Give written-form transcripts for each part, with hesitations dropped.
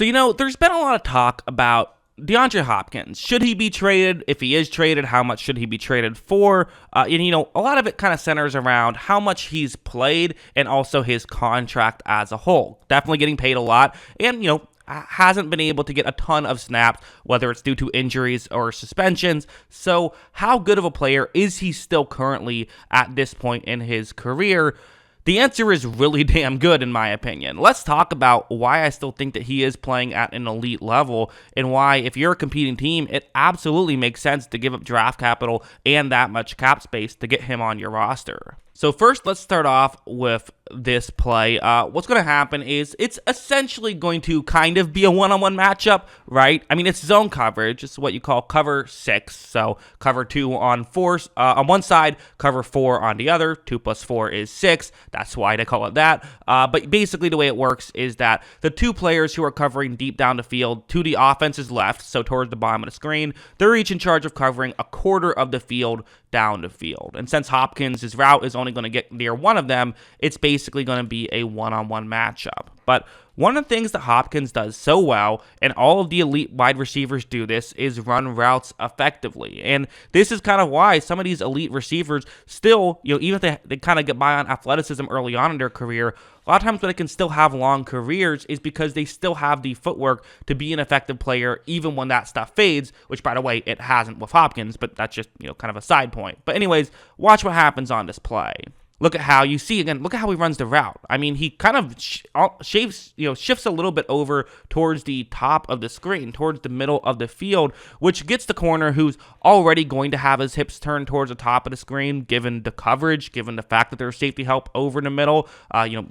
So, there's been a lot of talk about DeAndre Hopkins. Should he be traded? If he is traded, how much should he be traded for? A lot of it kind of centers around how much he's played and also his contract as a whole. Definitely getting paid a lot and, hasn't been able to get a ton of snaps, whether it's due to injuries or suspensions. So how good of a player is he still currently at this point in his career? The answer is really damn good, in my opinion. Let's talk about why I still think that he is playing at an elite level and why, if you're a competing team, it absolutely makes sense to give up draft capital and that much cap space to get him on your roster. So first, let's start off with this play. What's going to happen is it's essentially going to kind of be a one-on-one matchup, right? I mean, it's zone coverage. It's what you call cover 6. So cover 2 on one side, cover 4 on the other. 2 plus 4 is 6. That's why they call it that. But basically the way it works is that the two players who are covering deep down the field to the offense's left, so towards the bottom of the screen, they're each in charge of covering a quarter of the field down the field. And since Hopkins' route is only going to get near one of them, it's basically going to be a one-on-one matchup. But one of the things that Hopkins does so well, and all of the elite wide receivers do this, is run routes effectively. And this is kind of why some of these elite receivers still, even if they kind of get by on athleticism early on in their career, a lot of times when they can still have long careers is because they still have the footwork to be an effective player even when that stuff fades, which, by the way, it hasn't with Hopkins, but that's just, kind of a side point. But anyways, watch what happens on this play. Look at how look at how he runs the route. I mean, he kind of shifts a little bit over towards the top of the screen, towards the middle of the field, which gets the corner who's already going to have his hips turned towards the top of the screen, given the coverage, given the fact that there's safety help over in the middle.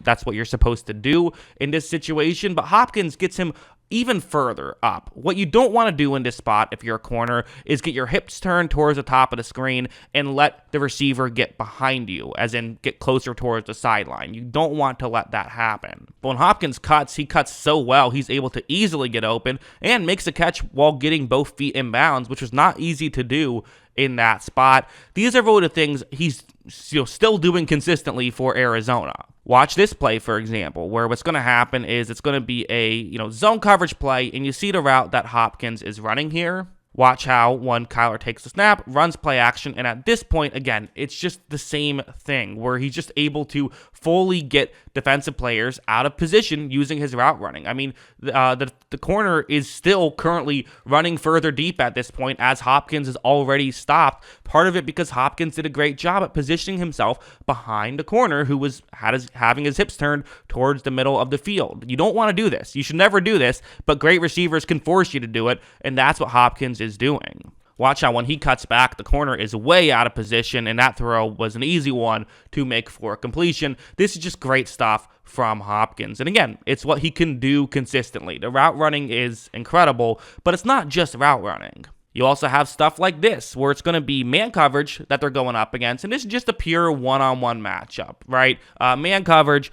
That's what you're supposed to do in this situation. But Hopkins gets him even further up. What you don't want to do in this spot, if you're a corner, is get your hips turned towards the top of the screen and let the receiver get behind you, as in get closer towards the sideline. You don't want to let that happen. But when Hopkins cuts, he cuts so well, he's able to easily get open and makes a catch while getting both feet in bounds, which was not easy to do in that spot. These are really the things he's still doing consistently for Arizona. Watch this play, for example, where what's going to happen is it's going to be a zone coverage play, and you see the route that Hopkins is running here. Watch how when Kyler takes the snap, runs play action, and at this point, again, it's just the same thing where he's just able to fully get defensive players out of position using his route running. I mean, the corner is still currently running further deep at this point as Hopkins is already stopped. Part of it because Hopkins did a great job at positioning himself behind the corner who was having his hips turned towards the middle of the field. You don't want to do this. You should never do this, but great receivers can force you to do it, and that's what Hopkins is doing. Watch how when he cuts back, the corner is way out of position, and that throw was an easy one to make for completion. This is just great stuff from Hopkins. And again, it's what he can do consistently. The route running is incredible, but it's not just route running. You also have stuff like this, where it's going to be man coverage that they're going up against, and this is just a pure one-on-one matchup, right? Man coverage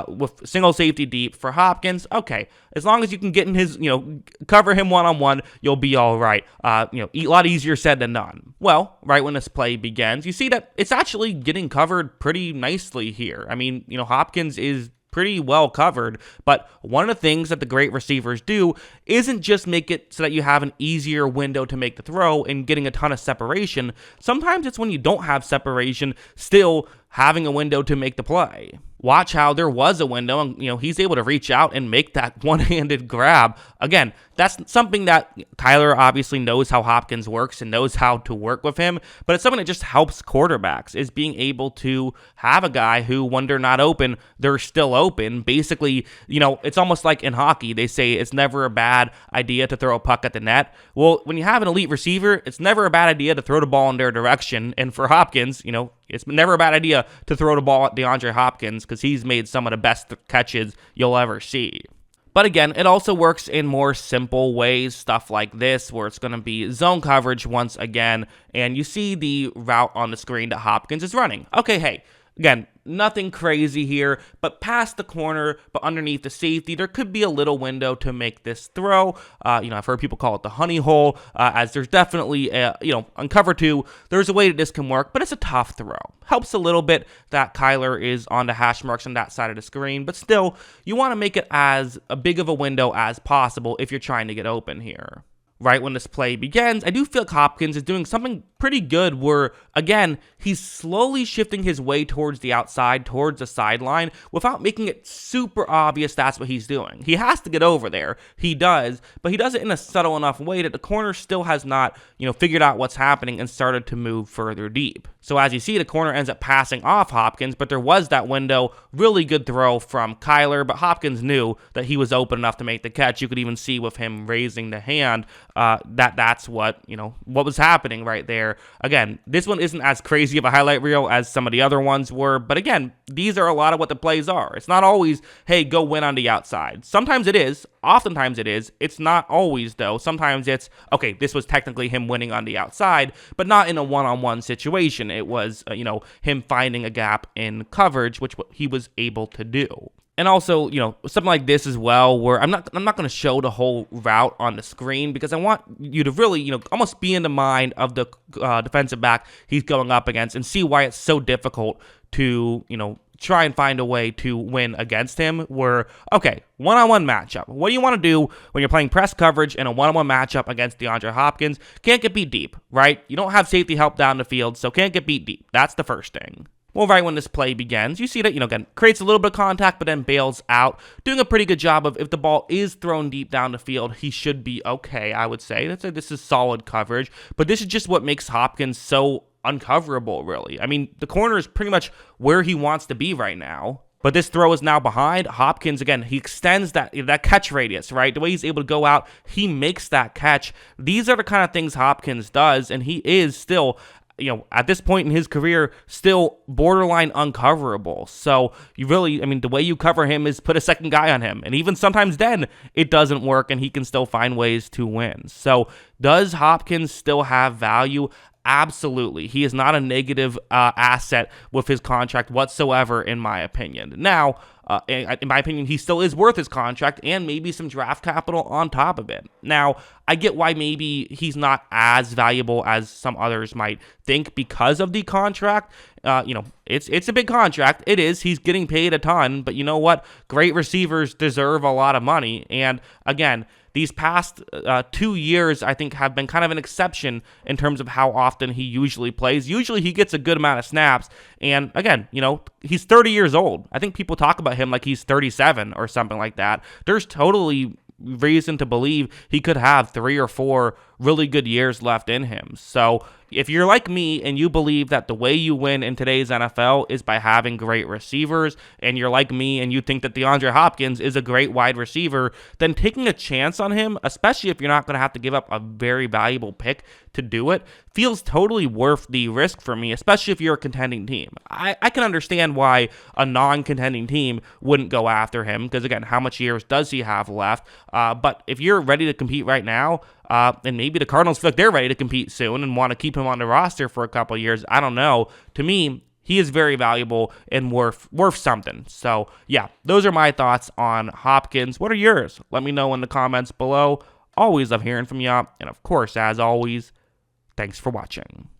with single safety deep for Hopkins. Okay, as long as you can get in his, cover him one-on-one, you'll be all right. A lot easier said than done. Well, right when this play begins, you see that it's actually getting covered pretty nicely here. I mean, Hopkins is pretty well covered, but one of the things that the great receivers do isn't just make it so that you have an easier window to make the throw and getting a ton of separation. Sometimes it's when you don't have separation, still having a window to make the play. Watch how there was a window and, he's able to reach out and make that one-handed grab. Again, that's something that Kyler obviously knows how Hopkins works and knows how to work with him, but it's something that just helps quarterbacks, is being able to have a guy who, when they're not open, they're still open. Basically, it's almost like in hockey, they say it's never a bad idea to throw a puck at the net. Well, when you have an elite receiver, it's never a bad idea to throw the ball in their direction, and for Hopkins, it's never a bad idea to throw the ball at DeAndre Hopkins because he's made some of the best catches you'll ever see. But again, it also works in more simple ways, stuff like this, where it's going to be zone coverage once again, and you see the route on the screen that Hopkins is running. Okay, hey, Again, nothing crazy here, but past the corner, but underneath the safety, there could be a little window to make this throw. I've heard people call it the honey hole, as there's definitely, on cover 2, there's a way that this can work, but it's a tough throw. Helps a little bit that Kyler is on the hash marks on that side of the screen, but still, you want to make it as big of a window as possible if you're trying to get open here. Right when this play begins, I do feel like Hopkins is doing something pretty good where, again, he's slowly shifting his way towards the outside, towards the sideline, without making it super obvious that's what he's doing. He has to get over there. He does, but he does it in a subtle enough way that the corner still has not, figured out what's happening and started to move further deep. So as you see, the corner ends up passing off Hopkins, but there was that window. Really good throw from Kyler, but Hopkins knew that he was open enough to make the catch. You could even see with him raising the hand that's what was happening right there. Again, this one isn't as crazy of a highlight reel as some of the other ones were, but again, these are a lot of what the plays are. It's not always, hey, go win on the outside. Sometimes it is. Oftentimes it is. It's not always, though. Sometimes it's, okay, this was technically him winning on the outside, but not in a one-on-one situation. It was, him finding a gap in coverage, which he was able to do. And also, something like this as well, where I'm not going to show the whole route on the screen because I want you to really, almost be in the mind of the defensive back he's going up against and see why it's so difficult to, try and find a way to win against him. Where, okay, one-on-one matchup. What do you want to do when you're playing press coverage in a one-on-one matchup against DeAndre Hopkins? Can't get beat deep, right? You don't have safety help down the field, so can't get beat deep. That's the first thing. Well, right when this play begins, you see that, again, creates a little bit of contact, but then bails out. Doing a pretty good job of, if the ball is thrown deep down the field, he should be okay, I would say. This is solid coverage, but this is just what makes Hopkins so uncoverable, really. I mean, the corner is pretty much where he wants to be right now. But this throw is now behind. Hopkins, again, he extends that catch radius, right? The way he's able to go out, he makes that catch. These are the kind of things Hopkins does, and he is still, at this point in his career, still borderline uncoverable. So you really, the way you cover him is put a second guy on him. And even sometimes then, it doesn't work, and he can still find ways to win. So does Hopkins still have value? Absolutely. He is not a negative asset with his contract whatsoever, in my opinion. Now, in my opinion, he still is worth his contract and maybe some draft capital on top of it. Now, I get why maybe he's not as valuable as some others might think because of the contract. It's a big contract. It is. He's getting paid a ton, but you know what? Great receivers deserve a lot of money. And again, these past 2 years, I think, have been kind of an exception in terms of how often he usually plays. Usually he gets a good amount of snaps. And again, he's 30 years old. I think people talk about him like he's 37 or something like that. There's totally reason to believe he could have 3 or 4 really good years left in him. So if you're like me and you believe that the way you win in today's NFL is by having great receivers, and you're like me and you think that DeAndre Hopkins is a great wide receiver, then taking a chance on him, especially if you're not going to have to give up a very valuable pick to do it, feels totally worth the risk for me, especially if you're a contending team. I can understand why a non-contending team wouldn't go after him, because again, how much years does he have left? But if you're ready to compete right now, and maybe the Cardinals feel like they're ready to compete soon and want to keep him on the roster for a couple of years, I don't know. To me, he is very valuable and worth something. So yeah, those are my thoughts on Hopkins. What are yours? Let me know in the comments below. Always love hearing from you. And of course, as always, thanks for watching.